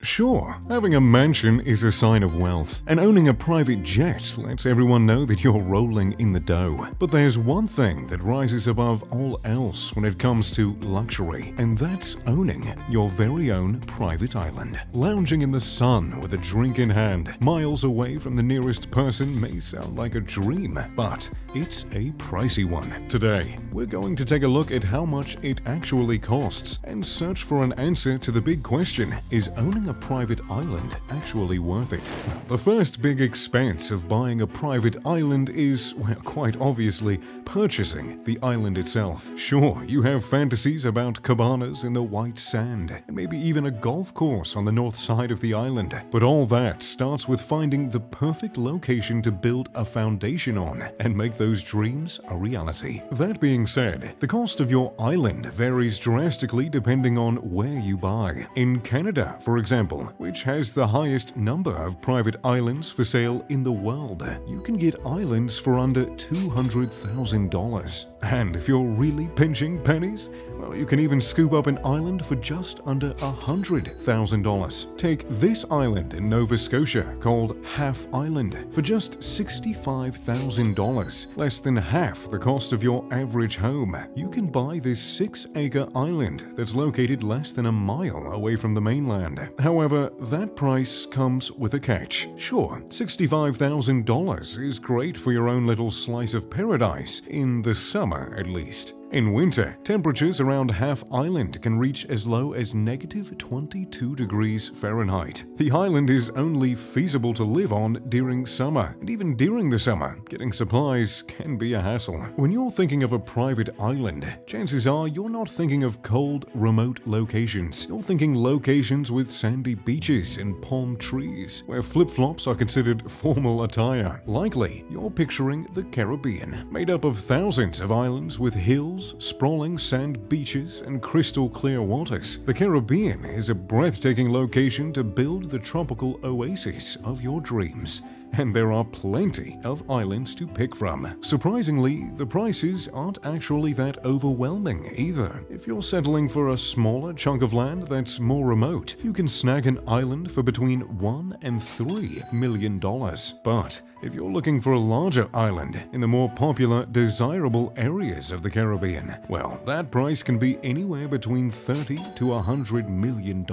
Sure, having a mansion is a sign of wealth, and owning a private jet lets everyone know that you're rolling in the dough. But there's one thing that rises above all else when it comes to luxury, and that's owning your very own private island. Lounging in the sun with a drink in hand, miles away from the nearest person may sound like a dream, but it's a pricey one. Today, we're going to take a look at how much it actually costs and search for an answer to the big question: is owning a private island actually worth it? The first big expense of buying a private island is, well, quite obviously, purchasing the island itself. Sure, you have fantasies about cabanas in the white sand, and maybe even a golf course on the north side of the island. But all that starts with finding the perfect location to build a foundation on and make those dreams a reality. That being said, the cost of your island varies drastically depending on where you buy. In Canada, for example, which has the highest number of private islands for sale in the world, you can get islands for under $200,000. And if you're really pinching pennies, well, you can even scoop up an island for just under $100,000. Take this island in Nova Scotia called Half Island for just $65,000, less than half the cost of your average home. You can buy this 6-acre island that's located less than a mile away from the mainland. However, that price comes with a catch. Sure, $65,000 is great for your own little slice of paradise, in the summer at least. In winter, temperatures around Half Island can reach as low as -22 degrees Fahrenheit. The island is only feasible to live on during summer, and even during the summer, getting supplies can be a hassle. When you're thinking of a private island, chances are you're not thinking of cold, remote locations. You're thinking locations with sandy beaches and palm trees, where flip-flops are considered formal attire. Likely, you're picturing the Caribbean, made up of thousands of islands with hills, sprawling sand beaches, and crystal clear waters. The Caribbean is a breathtaking location to build the tropical oasis of your dreams. And there are plenty of islands to pick from. Surprisingly, the prices aren't actually that overwhelming either. If you're settling for a smaller chunk of land that's more remote, you can snag an island for between $1 and $3 million. But if you're looking for a larger island in the more popular, desirable areas of the Caribbean, well, that price can be anywhere between $30 to $100 million.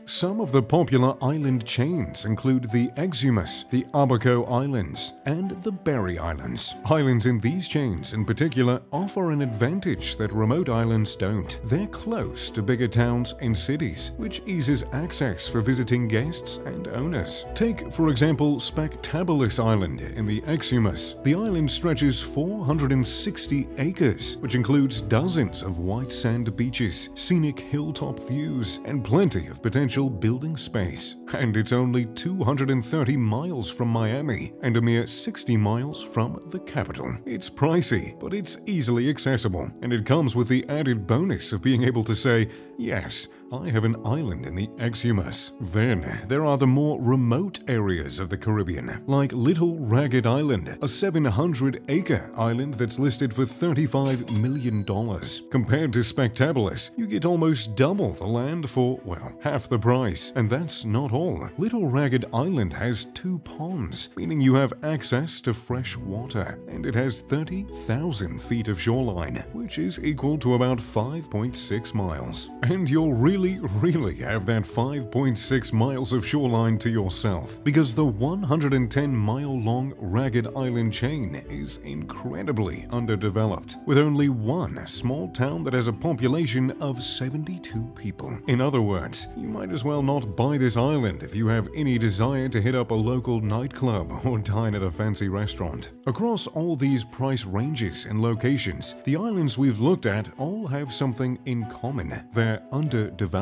Some of the popular island chains include the Exumus, the Abaco Islands, and the Berry Islands. Islands in these chains in particular offer an advantage that remote islands don't. They're close to bigger towns and cities, which eases access for visiting guests and owners. Take, for example, Spectabulas Island in the Exumus. The island stretches 460 acres, which includes dozens of white sand beaches, scenic hilltop views, and plenty of potential building space. And it's only 230 miles from Miami and a mere 60 miles from the capital. It's pricey, but it's easily accessible, and it comes with the added bonus of being able to say, yes, I have an island in the Exumus. Then, there are the more remote areas of the Caribbean, like Little Ragged Island, a 700-acre island that's listed for $35 million. Compared to Spectabulas, you get almost double the land for, well, half the price. And that's not all. Little Ragged Island has 2 ponds, meaning you have access to fresh water, and it has 30,000 feet of shoreline, which is equal to about 5.6 miles. And you'll really have that 5.6 miles of shoreline to yourself, because the 110-mile-long Ragged Island chain is incredibly underdeveloped, with only one small town that has a population of 72 people. In other words, you might as well not buy this island if you have any desire to hit up a local nightclub or dine at a fancy restaurant. Across all these price ranges and locations, the islands we've looked at all have something in common. They're underdeveloped.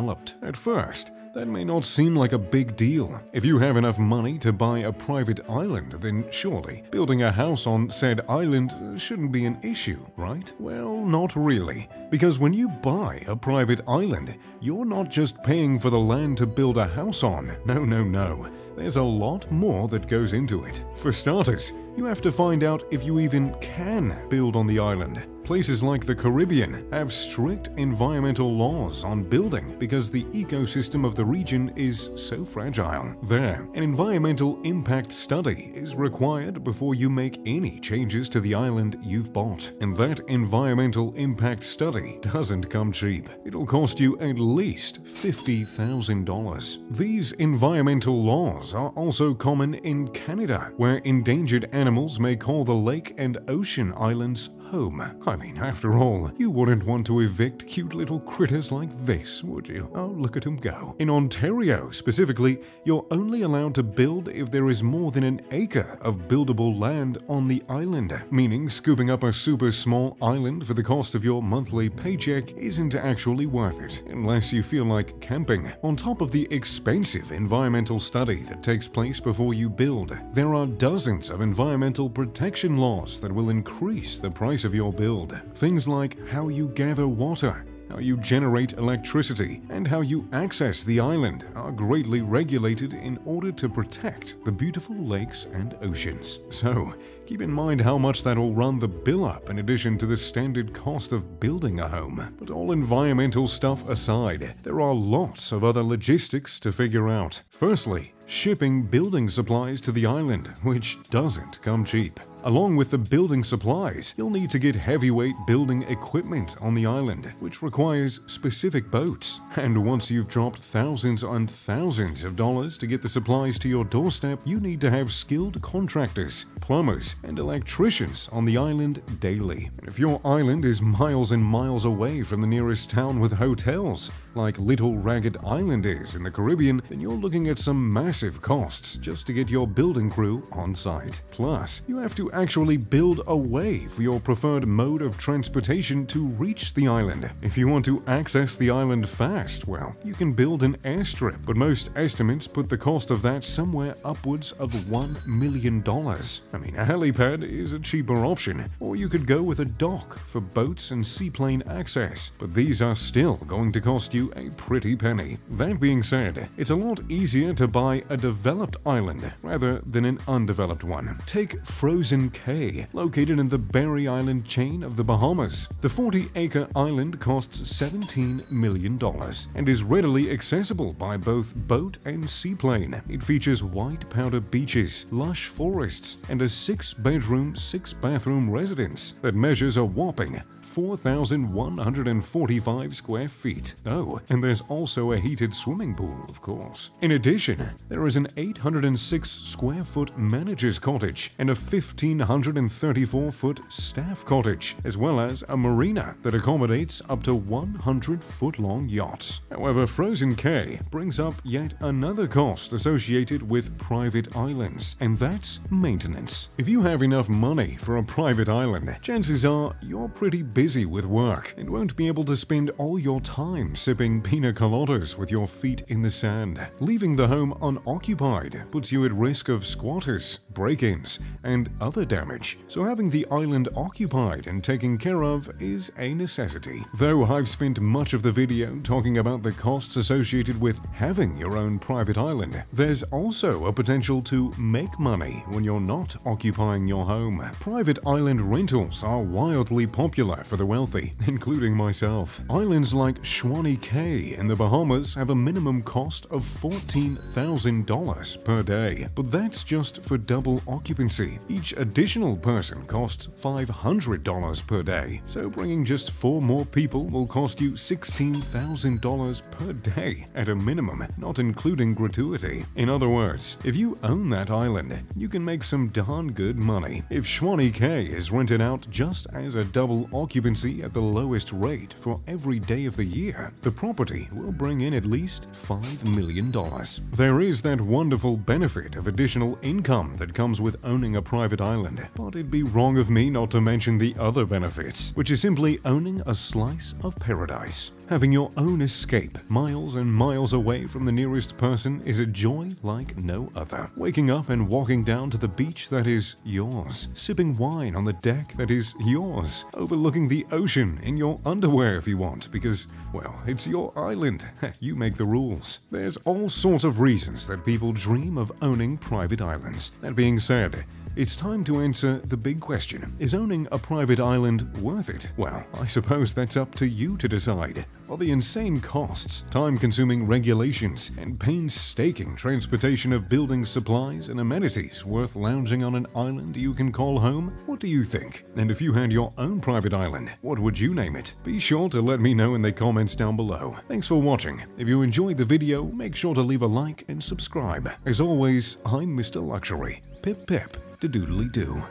At first, that may not seem like a big deal. If you have enough money to buy a private island, then surely building a house on said island shouldn't be an issue, right? Well, not really. Because when you buy a private island, you're not just paying for the land to build a house on. No. There's a lot more that goes into it. For starters, you have to find out if you even can build on the island. Places like the Caribbean have strict environmental laws on building because the ecosystem of the region is so fragile. There, an environmental impact study is required before you make any changes to the island you've bought. And that environmental impact study doesn't come cheap. It'll cost you at least $50,000. These environmental laws are also common in Canada, where endangered animals may call the lake and ocean islands home. I mean, after all, you wouldn't want to evict cute little critters like this, would you? Oh, look at them go. In Ontario, specifically, you're only allowed to build if there is more than an acre of buildable land on the island, meaning scooping up a super small island for the cost of your monthly paycheck isn't actually worth it, unless you feel like camping. On top of the expensive environmental study that takes place before you build, there are dozens of environmental protection laws that will increase the price of your build. Things like how you gather water, how you generate electricity, and how you access the island are greatly regulated in order to protect the beautiful lakes and oceans. So, keep in mind how much that'll run the bill up in addition to the standard cost of building a home. But all environmental stuff aside, there are lots of other logistics to figure out. Firstly, shipping building supplies to the island, which doesn't come cheap. Along with the building supplies, you'll need to get heavyweight building equipment on the island, which requires specific boats. And once you've dropped thousands and thousands of dollars to get the supplies to your doorstep, you need to have skilled contractors, plumbers, and electricians on the island daily. And if your island is miles and miles away from the nearest town with hotels, like Little Ragged Island is in the Caribbean, then you're looking at some massive costs just to get your building crew on site. Plus, you have to actually build a way for your preferred mode of transportation to reach the island. If you want to access the island fast, well, you can build an airstrip, but most estimates put the cost of that somewhere upwards of $1 million. I mean, a helipad is a cheaper option, or you could go with a dock for boats and seaplane access, but these are still going to cost you a pretty penny. That being said, it's a lot easier to buy a developed island rather than an undeveloped one. Take Frozen Cay, located in the Berry Island chain of the Bahamas. The 40-acre island costs $17 million and is readily accessible by both boat and seaplane. It features white powder beaches, lush forests, and a 6-bedroom, 6-bathroom residence that measures a whopping 4,145 square feet. Oh, and there's also a heated swimming pool, of course. In addition, there is an 806 square foot manager's cottage and a 1,534-foot staff cottage, as well as a marina that accommodates up to 100-foot-long yachts. However, Frozen Cay brings up yet another cost associated with private islands, and that's maintenance. If you have enough money for a private island, chances are you're pretty busy with work and won't be able to spend all your time sipping pina coladas with your feet in the sand. Leaving the home unoccupied puts you at risk of squatters, break-ins, and other damage, so having the island occupied and taken care of is a necessity. Though I've spent much of the video talking about the costs associated with having your own private island, there's also a potential to make money when you're not occupying your home. Private island rentals are wildly popular for the wealthy, including myself. Islands like Swanee Cay in the Bahamas have a minimum cost of $14,000 per day, but that's just for double occupancy. Each additional person costs $500 per day, so bringing just 4 more people will cost you $16,000 per day at a minimum, not including gratuity. In other words, if you own that island, you can make some darn good money. If Swanee Cay is rented out just as a double occupancy at the lowest rate for every day of the year, the property will bring in at least $5 million. There is that wonderful benefit of additional income that comes with owning a private island, but it'd be wrong of me not to mention the other benefits, which is simply owning a slice of paradise. Having your own escape miles and miles away from the nearest person is a joy like no other. Waking up and walking down to the beach that is yours, sipping wine on the deck that is yours, overlooking the ocean in your underwear if you want, because, well, it's your island. You make the rules. There's all sorts of reasons that people dream of owning private islands. That being said, It's time to answer the big question. Is owning a private island worth it? Well, I suppose that's up to you to decide. Are the insane costs, time-consuming regulations, and painstaking transportation of building supplies and amenities worth lounging on an island you can call home? What do you think? And if you had your own private island, what would you name it? Be sure to let me know in the comments down below. Thanks for watching. If you enjoyed the video, make sure to leave a like and subscribe. As always, I'm Mr. Luxury. Pip pip, de doodly doo.